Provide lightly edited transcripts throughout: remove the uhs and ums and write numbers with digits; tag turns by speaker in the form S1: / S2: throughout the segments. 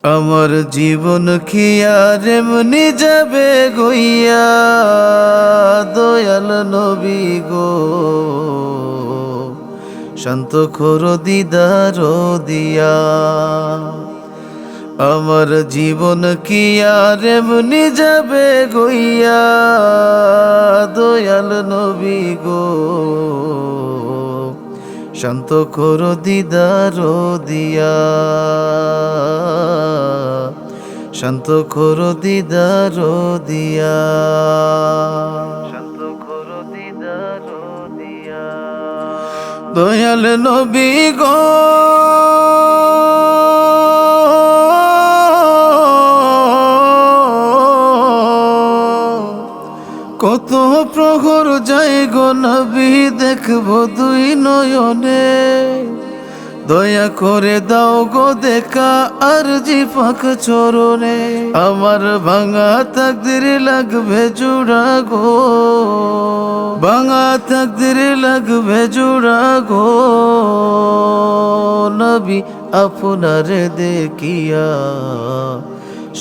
S1: আমার জীবন কি আর এমনি যাবে গইয়া, দয়াল নবী গো শান্ত করো দিদার দিয়া। আমার জীবন কি আর এমনি যাবে গইয়া, দয়াল নবী গো শান্ত করো দিদার দিয়া, শান্ত করো দিদার দিয়া, শান্ত করো দিদার দিয়া। দয়াল নবী গো কত প্রহর যাই গো নবী দেখবো দুই নয়নে, দয়া করে দাও গো দেখা আরজি পাক চরণে। আমার ভাঙা তাকদির লাগবে জোড়া গো, ভাঙা তাকদির লাগবে জোড়া গো নবী আপনারে দেখিয়া,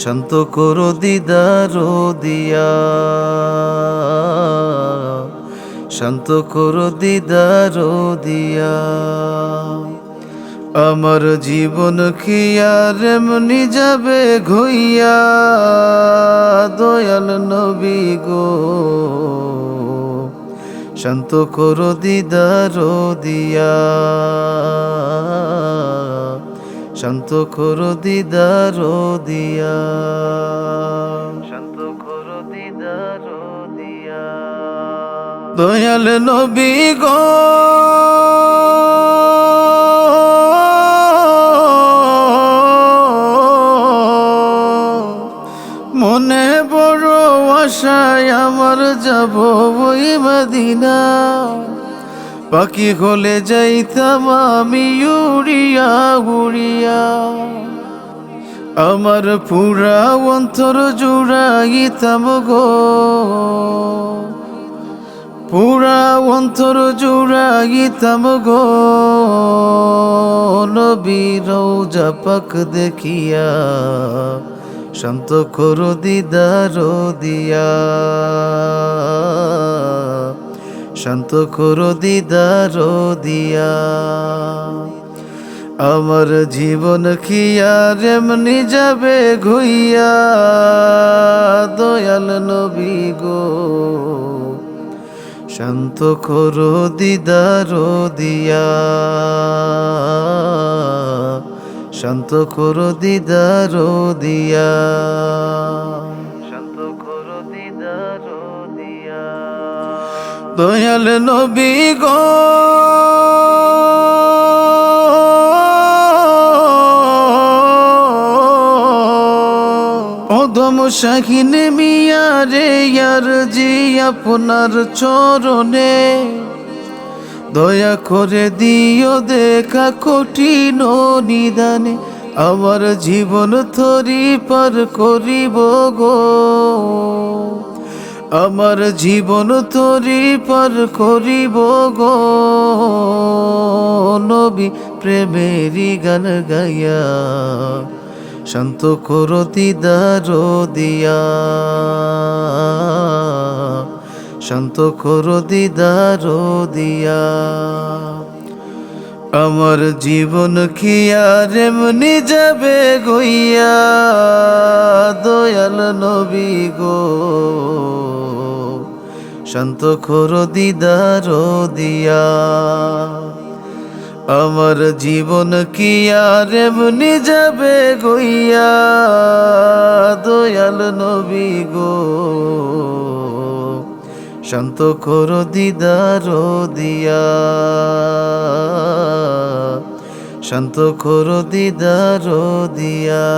S1: শান্ত করো দিদার দিয়া, শান্ত করো দিদার দিয়া। আমার জীবন কি আর এমনি যাবে ঘইয়া, দয়াল নবী গো শান্ত করো দিদার দিয়া, শান্ত করো দিদার দিয়া, শান্ত করো দিদার দিয়া। দয়াল নবী গো মনে বড় আশায় আমার যাব ওই মদিনা, পাখি হলে যাইতাম আমি উড়িয়া উড়িয়া। আমার পুরা অন্তর জুড়াইতাম গো, পুরা অন্তর জুড়াইতাম গো নবীর রওজা পাক দেখিয়া, শান্ত করো দিদার দিয়া, শান্ত করো দিদার দিয়া। আমার জীবন কি আর এমনি যাবে ঘুইয়া, দয়াল নবী গো শান্ত করো দিদার দিয়া, শান্ত করো দিদার দিয়া, শান্ত করো দিদার দিয়া। দয়াল নবী গো অদম শাহিন মিয়া রে আরজি আপনার চরণে, দয়া করে দিও দেখা কঠিন নিদানে। আমার জীবন থরি পার করিব গো, আমার জীবন তরি পার করিব গো নবী প্রেমেরই গান গাইয়া, শান্ত করো দিদার দিয়া, শান্ত করো দিদার দিয়া। আমার জীবন কি আর এমনি যাবে গইয়া, দয়াল নবী গো শান্ত করো দিদার দিয়া। আমার জীবন কি আর এমনি যাবে গইয়া, দয়াল নবী গো শান্ত করো দিদার দিয়া, শান্ত করো দিদার দিয়া।